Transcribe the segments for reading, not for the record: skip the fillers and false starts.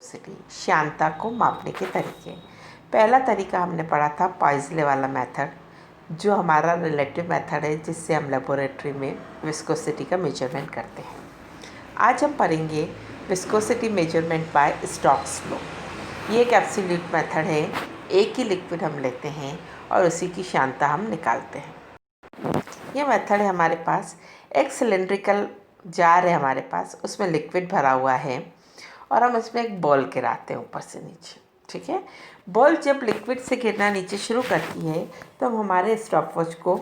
Velocity श्यानता को मापने के तरीके। पहला तरीका हमने पढ़ा था पॉइज़ले वाला मेथड, जो हमारा रिलेटिव मेथड है जिससे हम लेबोरेटरी में विस्कोसिटी का मेजरमेंट करते हैं। आज हम पढ़ेंगे viscosity measurement by Stokes law. ये एक एब्सोल्यूट मेथड है। एक ही लिक्विड हम लेते हैं और उसी की श्यानता हम निकालते हैं। ये मेथड है हमारे पास एक सिलेंड्रिकल जार है हमारे पास, उसमें लिक्विड भरा हुआ है और हम इसमें एक बॉल गिराते हैं ऊपर से नीचे। ठीक है, बॉल जब लिक्विड से गिरना नीचे शुरू करती है तो हम हमारे स्टॉपवॉच को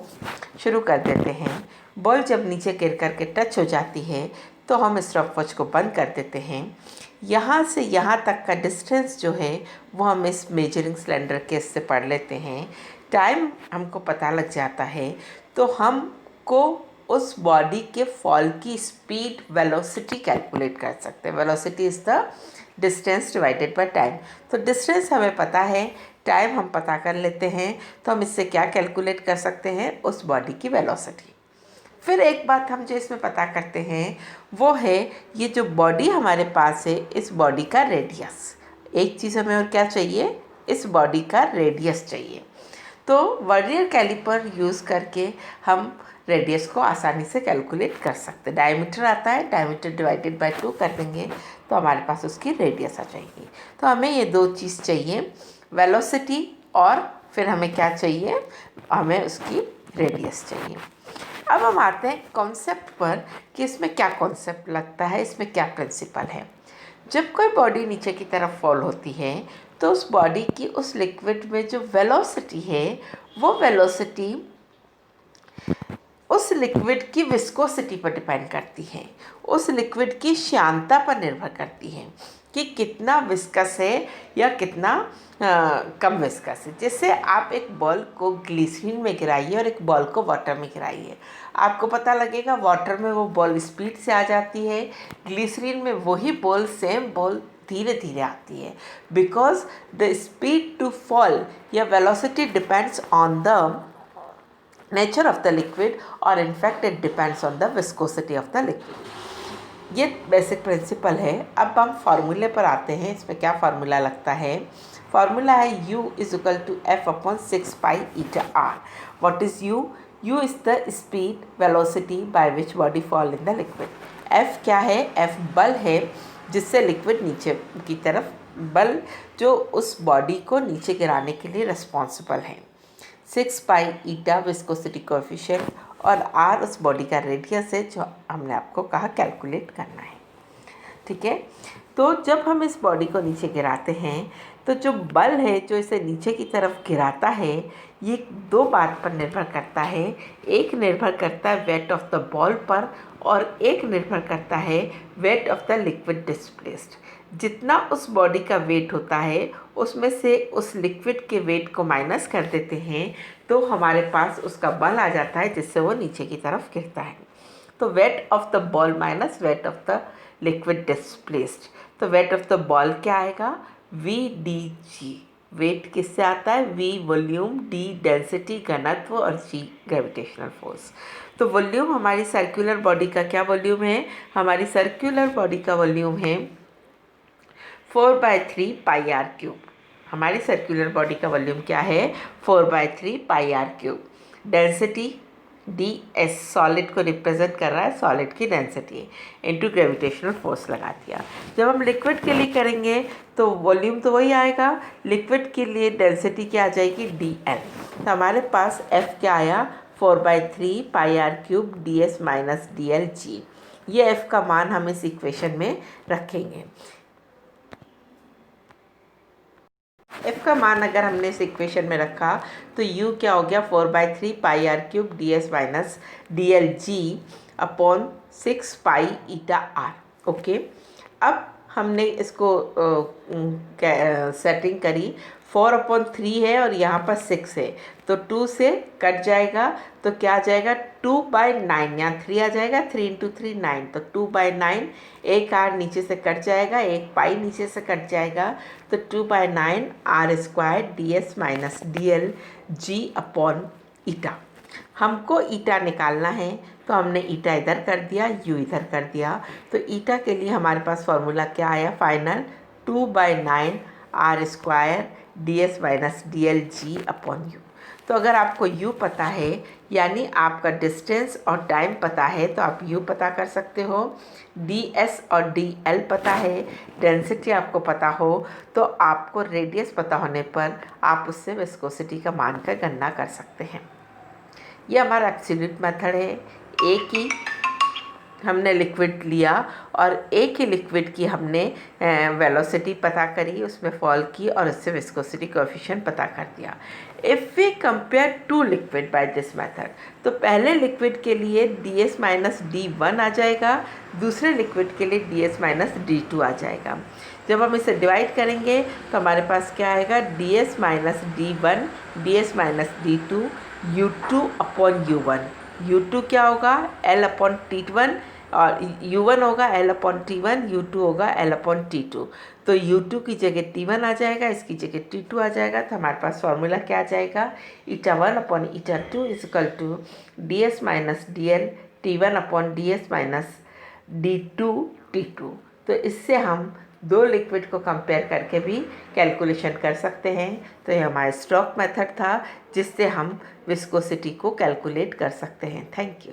शुरू कर देते हैं। बॉल जब नीचे गिर करके टच हो जाती है तो हम स्टॉपवॉच को बंद कर देते हैं। यहाँ से यहाँ तक का डिस्टेंस जो है वो हम इस मेजरिंग सिलेंडर के इससे पढ़ लेते हैं। टाइम हमको पता लग जाता है तो हमको उस बॉडी के फॉल की स्पीड वेलोसिटी कैलकुलेट कर सकते हैं। Velocity is the distance divided by time. तो डिस्टेंस हमें पता है, टाइम हम पता कर लेते हैं, तो हम इससे क्या कैलकुलेट कर सकते हैं, उस बॉडी की वेलोसिटी। फिर एक बात हम जो इसमें पता करते हैं वो है ये जो बॉडी हमारे पास है, इस बॉडी का रेडियस। एक चीज़ हमें और क्या चाहिए, इस बॉडी का रेडियस चाहिए। तो वर्नियर कैलिपर यूज़ करके हम रेडियस को आसानी से कैलकुलेट कर सकते हैं। डायमीटर आता है, डायमीटर डिवाइडेड बाय 2 कर देंगे तो हमारे पास उसकी रेडियस आ जाएगी। तो हमें ये दो चीज़ चाहिए, वेलोसिटी और फिर हमें क्या चाहिए, हमें उसकी रेडियस चाहिए। अब हम आते हैं कॉन्सेप्ट पर कि इसमें क्या कॉन्सेप्ट लगता है, इसमें क्या प्रिंसिपल है। जब कोई बॉडी नीचे की तरफ फॉल होती है तो उस बॉडी की उस लिक्विड में जो वेलोसिटी है वो वेलोसिटी उस लिक्विड की विस्कोसिटी पर डिपेंड करती है, उस लिक्विड की श्यानता पर निर्भर करती है कि कितना विस्कस है या कितना कम विस्कस है। जैसे आप एक बॉल को ग्लिसरीन में गिराइए और एक बॉल को वाटर में गिराइए, आपको पता लगेगा वाटर में वो बॉल स्पीड से आ जाती है, ग्लिसरीन में वही बॉल सेम बॉल धीरे धीरे आती है। Because the speed to fall या velocity depends on the nature of the liquid or in fact it depends on the viscosity of the liquid। ये बेसिक प्रिंसिपल है। अब हम फार्मूले पर आते हैं। इसमें क्या फार्मूला लगता है, फार्मूला है U is equal to F upon 6 pi eta R। What is U? U is the speed velocity by which body fall in the liquid. F क्या है? F बल है जिससे लिक्विड नीचे की तरफ, बल जो उस बॉडी को नीचे गिराने के लिए रिस्पॉन्सिबल है। 6 पाई ईटा विस्कोसिटी कोएफिशिएंट और R उस बॉडी का रेडियस है जो हमने आपको कहा कैलकुलेट करना है। ठीक है, तो जब हम इस बॉडी को नीचे गिराते हैं तो जो बल है जो इसे नीचे की तरफ गिराता है ये दो बात पर निर्भर करता है। एक निर्भर करता है वेट ऑफ द बॉल पर और एक निर्भर करता है weight of the liquid displaced. जितना उस बॉडी का वेट होता है उसमें से उस लिक्विड के वेट को माइनस कर देते हैं तो हमारे पास उसका बल आ जाता है जिससे वो नीचे की तरफ गिरता है। तो weight of the ball minus weight of the liquid displaced. तो वेट ऑफ द बॉल क्या आएगा, VdG। वेट किससे आता है, V वॉल्यूम, D डेंसिटी घनत्व और G ग्रेविटेशनल फोर्स। तो वॉल्यूम हमारी सर्कुलर बॉडी का क्या वॉल्यूम है, हमारी सर्कुलर बॉडी का वॉल्यूम है 4/3 पाई आर क्यूब। हमारी सर्कुलर बॉडी का वॉल्यूम क्या है, 4/3 pi r cube. Density DS solid को रिप्रेजेंट कर रहा है, सॉलिड की डेंसिटी इनटू ग्रेविटेशनल फोर्स लगा दिया। जब हम लिक्विड के लिए करेंगे तो वॉल्यूम तो वही आएगा, लिक्विड के लिए डेंसिटी क्या आ जाएगी, DL। तो हमारे पास F क्या आया, 4/3 pi r cube DS minus DLG। ये F का मान हम इस इक्वेशन में रखेंगे। F का मान अगर हमने इस इक्वेशन में रखा तो U क्या हो गया, 4/3 pi r cube DS minus DLG upon 6 pi eta R। Okay, अब हमने इसको सेटिंग करी, 4/3 है और यहाँ पर 6 है तो 2 से कट जाएगा तो क्या आ जाएगा, 2/9। यहाँ 3 आ जाएगा, 3 × 3 9, तो 2/9। एक R नीचे से कट जाएगा, एक पाई नीचे से कट जाएगा तो 2/9 R² DS minus DLG upon eta. हमको ईटा निकालना है तो हमने ईटा इधर कर दिया, U इधर कर दिया। तो ईटा के लिए हमारे पास फॉर्मूला क्या आया, final 2/9 R square ds minus dl/g/u। तो अगर आपको u पता है यानी आपका डिस्टेंस और टाइम पता है तो आप u पता कर सकते हो, ds और dl पता है, डेंसिटी आपको पता हो तो आपको रेडियस पता होने पर आप उससे विस्कोसिटी का मान का गणना कर सकते हैं। ये हमारा एब्सोल्यूट मेथड है। एक ही हमने लिक्विड लिया और एक ही लिक्विड की हमने वेलोसिटी पता करी, उसमें फॉल की और उससे विस्कोसिटी कोएफिशिएंट पता कर दिया। If we compare two liquid by this method, तो पहले लिक्विड के लिए ds माइनस d1 आ जाएगा, दूसरे लिक्विड के लिए ds माइनस d2 आ जाएगा। जब हम इसे डिवाइड करेंगे तो हमारे पास क्या आएगा, ds minus d1 ds minus d2 u2 upon u1। u2 क्या होगा, l अपॉन t1 और u1 होगा l अपॉन t1, u2 होगा l अपॉन t2। तो u2 की जगह t1 आ जाएगा, इसकी जगह t2 आ जाएगा। तो हमारे पास फॉर्मूला क्या आ जाएगा, eta1 upon eta2 equal to ds minus dl t1 upon ds minus d2 t2। तो इससे हम दो लिक्विड को कंपेयर करके भी कैलकुलेशन कर सकते हैं। तो ये हमारा स्टोक्स मेथड था जिससे हम विस्कोसिटी को कैलकुलेट कर सकते हैं। Thank you.